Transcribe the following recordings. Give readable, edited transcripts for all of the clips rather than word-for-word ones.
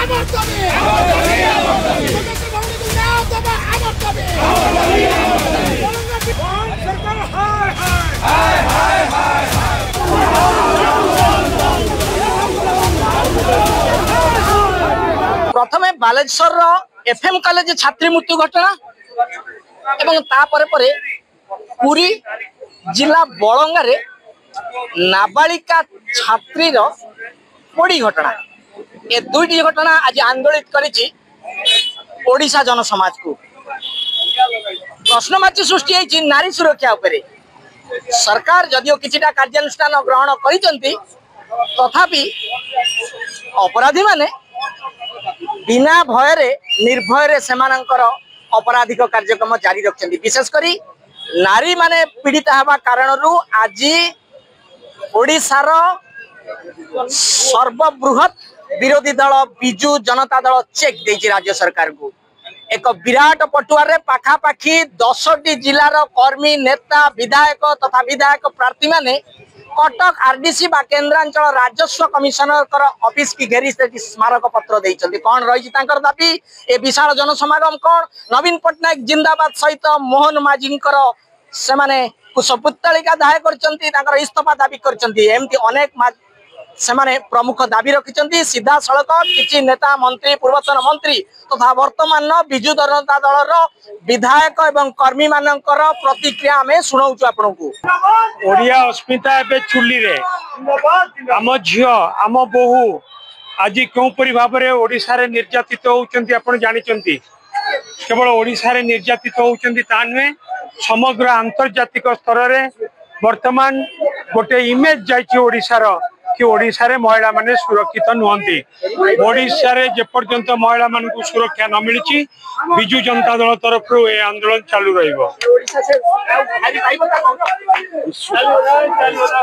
प्रथमे Baleshwar FM college छात्री मृत्यु घटना एवं तापर परे पुरी जिला बड़ंगा रे नाबालिका छात्री पोड़ी घटना ए दुईटी घटना आज आंदोलित करिछि ओडिशा जनसमाज को प्रश्नवाची सृष्टि होइछि नारी सुरक्षा उपरे सरकार जदिओ किछिटा कार्यानुष्ठान ग्रहण करिसंती तथापि अपराधी माने बिना भय निर्भय सेमानंकर अपराधिक कार्यक्रम जारी रखते विशेषकर नारी माने पीड़ित हवा कारण आज ओडिशार सर्वबृहत विरोधी दल बिजु जनता दल चेक देछि राज्य सरकार को एक विराट पटुआर पाखापाखि 10टी जिलार कर्मी नेता विधायक तथा विधायक प्रार्थी माने कटक आरडीसी बा केन्द्रांचल राजस्व कमिशनर ऑफिस की घेरी स्मारक पत्र देइछन्ति कौन रही दाबी ए विशाल जनसमागम कौन नवीन पट्टनायक जिंदाबाद सहित मोहन माझींकर से माने कुशपुत्तलिका दाय कर इस्तीफा दाबी करमती अनेक से माने प्रमुख दाबी रखिंट सीधा सड़क किसी नेता मंत्री पूर्वतन मंत्री तथा वर्तमान बिजु जनता दल विधायक एवं कर्मी मानकर प्रतिक्रिया आम शुणाऊँ आपन को ओडिया अस्मिता एवं चुली रे आम झील आम बोहू आज क्योंपरी भाव में ओडिशा रे निर्यातित होउचंती आपण जानिचंती केवल ओडिशा रे निर्यातित होउचंती ता नुहे समग्र आंतर्जातिक स्तर रे वर्तमान गोटे इमेज जाइछि ओडिशा रो कि ओडिशा रे महिला माने सुरक्षित नुहंती ओडिशा रे जे पर्यंत महिला मान को सुरक्षा न मिली बिजु जनता दल तरफ ए आंदोलन चालू रहिबो।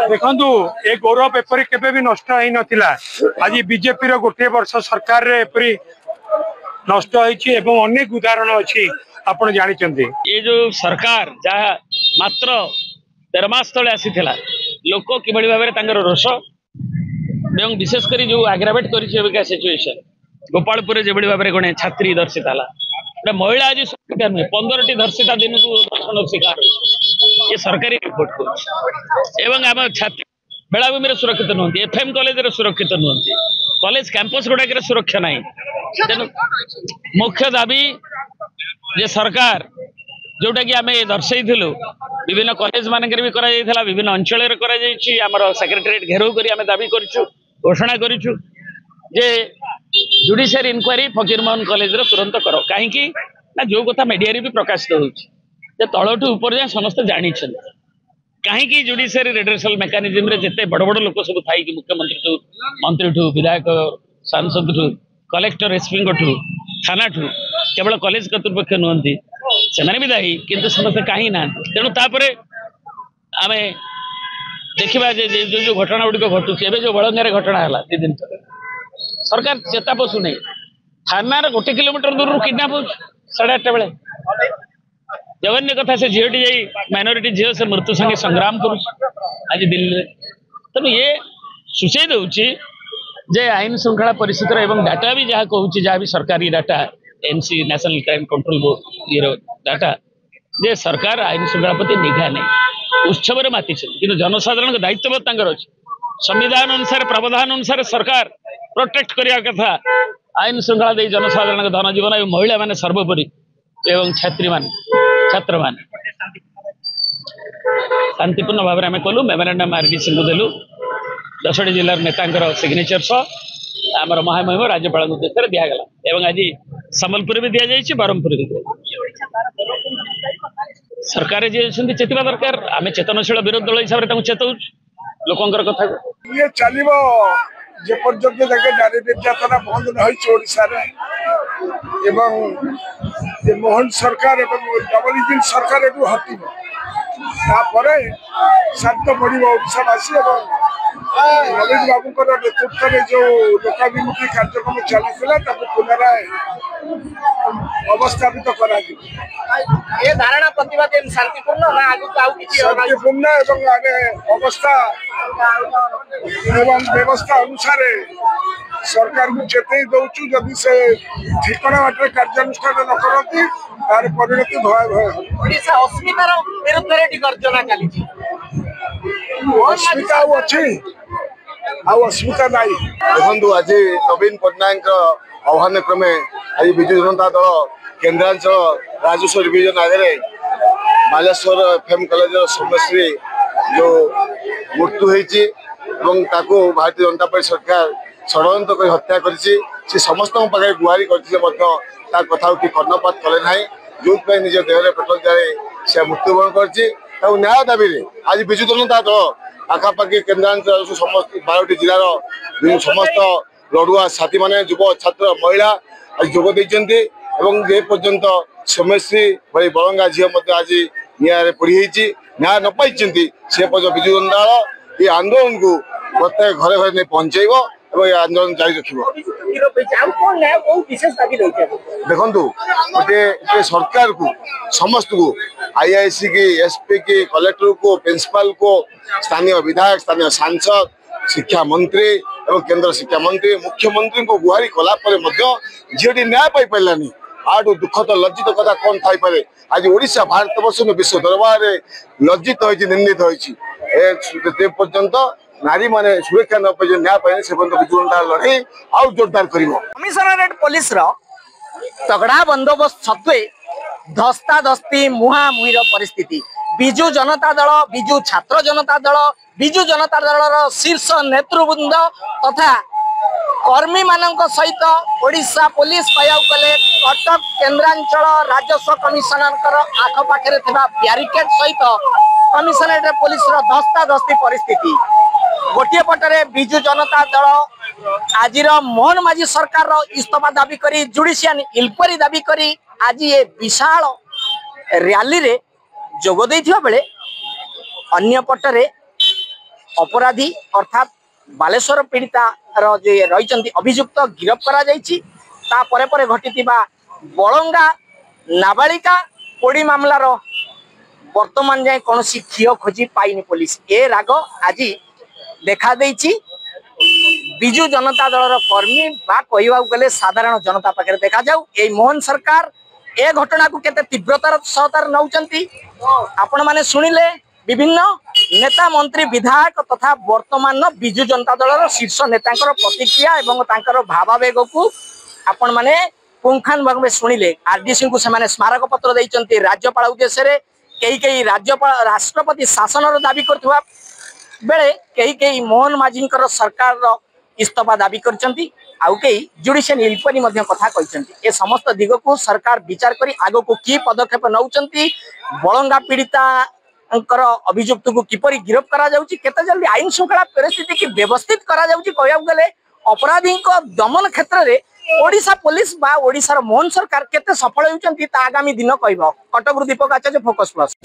देखंतु ए गौरव एपरी केबे भी नष्ट होई नथिला आज बीजेपी रो गोटे वर्ष सरकार रे एपरी नष्ट होईछि एवं अनेक उदाहरण अछि आपण जानिचंती ये जो सरकार जहा मात्र 13 मास तले आसीथिला लोक किबळी भाबरे तांगर रोष एवं विशेषकर जो आग्रावेट कर सिचुएशन गोपालपुर जो भाव में गणे छात्री दर्शित है महिला आज सुरक्षा नुहे 15टी दर्शिता दिन को दर्शन शिकार ये सरकारी रिपोर्ट को आम छात्री बेलाभूमि सुरक्षित नुहति एफएम कॉलेज सुरक्षित नुहति कॉलेज कैंपस गुड़ाक सुरक्षा ना तेणु मुख्य दाबी जे सरकार जोटा कि आम दर्शेलु विभिन्न कॉलेज मानक भी करा विभिन्न अंचल सेक्रेटेरिएट घेराव कर दाबी करूँ घोषणा करूँ जे जुडिशियरी इनक्वारी फकीरमोहन कॉलेज तुरंत कर कहीं जो कथा मीडिया भी प्रकाशित हो तलठू ऊपर जाए समस्त जानी कहीं जुडिशियरी रेड्रेसल मेकानिज्म रे जिते बड़ बड़ लोक सब थी मुख्यमंत्री ठू मंत्री ठू विधायक सांसद ठू कलेक्टर एसपी ठू थाना ठू केवल कॉलेज कर्तृपक्ष नुहति से भी दायी किंतु समस्त कहीं ना तेणु तापर आम देखा जो घटना गुड़िक घटुचे जो बड़ंगार घटना है 2 दिन तक सरकार चेता पशु नहीं थाना 1 किलोमीटर दूर किडनाप हो 8:30 बेले जघन्य कथा से झीटी जा माइनोरिटी झील से मृत्यु संगे संग्राम कर आज दिल्ली तेणु ये सूचई दूसरी जे आईन श्रृंखला परिस्थिति एवं डाटा भी जहाँ कहूँ जहाँ भी सरकारी data NC national crime control board ये डाटा जे सरकार आईन श्रृंखला प्रति निघा नहीं उत्सव माति कि जनसाधारण दायित्व अच्छी संविधान अनुसार प्रावधान अनुसार सरकार प्रोटेक्ट करने कथा आईन श्रृंखला दे जनसाधारण धन जीवन और महिला माने सर्वोपरि एवं छात्री मान छात्र मान शांतिपूर्ण भाव में आम कलु मेमोरांडम आरडीसी को देलु 10टी जिलार नेता सिग्नेचर सह आमर महामहिम राज्यपाल उद्देश्य दिगला एवं आज सम्बलपुर भी दि जाइए ब्रह्मपुर भी सरकार जी चेतवा दरकार आम चेतनशील विरोधी दल हिसाब से चेताऊ लोकंर कथा ये चलो जे पर्यंत देखे नारी निर्यातना बंद न एवं मोहन सरकार डबल इंजिन सरकार एटू हटिब शांत पड़े ओडावासी नवीन बाबू नेतृत्व में जो लोकाभिमुखी कार्यक्रम चलता पुनराय अवस्थापित करा ये धारणा प्रतिवाद शांतिपूर्ण ना शांतिपूर्ण एवं अवस्था एवं व्यवस्था अनुसार सरकार को चेताई दौचु जदि से ठिकना बाटे कार्यानुष्ठान न करती तार परिणति भयावह ओडिशा अस्मितार विरुद्ध रे गर्जना चली अस्मिता अच्छी अस्मिता नाई देखु आज नवीन पट्टनायक आह्वान क्रमे आज विजु जनता दल केन्द्रांचल राजस्व डिविजन आगे बालेश्वर एफएम कॉलेज सौम्यश्री जो मृत्यु होती भारतीय जनता पार्टी सरकार षड्यंत्र कर हत्या कर समस्त पाखे गुहारी कर कथा कि कर्णपात कले ना जो निज देह पेट्रोल जाए से मृत्युवरण कर न्याय दाबी आज विजु जनता दल आखापाखि केन्द्रांचल समस्त 12टी जिलार समस्त लड़ुआ साथी माने युव छात्र महिला आज जोग जे पर्यंत सौम्यश्री भाई बड़ंगा झील आज निआरे पड़ी न्याय न पाई से पर्यटन विजु जनता दल ये आंदोलन को प्रत्येक घरे घरे नहीं पहुंचेब और आंदोलन जारी रख देखु गोटे सरकार को समस्त को आईआईसी की एसपी की कलेक्टर को प्रिंसिपल को स्थानीय विधायक स्थानीय सांसद शिक्षा मंत्री और केंद्र शिक्षा मंत्री मुख्यमंत्री को गुहारी कलापर झीटी न्याय पाई पारानी आठू दुखद लज्जित कथा कौन थी पारे आज ओडिशा भारत वर्ष में विश्व दरबार लज्जित होती निंदित होती पर्यंत नारी माने सुरक्षा न पाई न्याय पाए से विजु जनता लड़े आउ जोरदार कर कमिशनरेट पुलिस तगड़ा बंदोबस्त सत्वे धस्ताधस्ती मुहामुहीर परिस्थिति विजु जनता दल विजु छात्र जनता दल विजु जनता दल शीर्ष नेतृवृंद तथा कर्मी मानक सहित ओडिशा पुलिस कहू गले कटक केन्द्रांचल राजस्व कमिशनर आखपाखे ब्यारिकेड सहित कमिशनरेट पुलिस धस्ताधस्ती परिस्थिति गोटे पटरे विजु जनता दल आज मोहन माझी सरकार इस्तीफा दाबी करी जुडिशियल इनक्वारी दाबी करी आज ये विशाल रैली रे जोग देथिबा बेले अन्य पटरे अपराधी अर्थात बालेश्वर पीड़िता रही अभियुक्त गिरफ करा जायछि ता परे परे घटिथिबा बळंगा नाबालिका पोड़ी मामलार वर्तमान जाए कौन खियो खोजी पाइनी पुलिस ए राग आज देखा देछि विजु जनता दलर कर्मी बा कहवा गले साधारण जनता पाखे देखा जाऊ ए मोहन सरकार ए घटना को केते तीव्रतार सहतार नौचंती आपण माने सुनिले विभिन्न नेता मंत्री विधायक तथा वर्तमान विजु जनता दलर शीर्ष नेतांकर प्रतिक्रिया एवं तांकर भावावेग को आपण माने पुंखानुपुंख में सुनिले आरडीसी को से स्मारक पत्र देइचंती राज्यपाल उद्देश्य कई राज्यपाल राष्ट्रपति शासन दाबी करथुवा बेले कई मोहन माझी सरकार इस्तीफा दाबी करचंती आउ कई जुडिशियल इनक्वारी मध्य कथा कहचंती ए समस्त दिग को सरकार विचार करी आगो को की पदक्षेप नौचंती बळंगा पीड़िता अभियुक्त को किपरि गिरफ करा जाउची केते जल्दी आईन श्रृंखला परिस्थिति की व्यवस्थित करा जाउची कहया गले अपराधी को दमन क्षेत्र रे ओडिशा पुलिस बा ओडिशा मोहन सरकार केते सफल होउचंती ता आगामी दिन कहबो कटक दीपक आचार्य फोकस प्लस।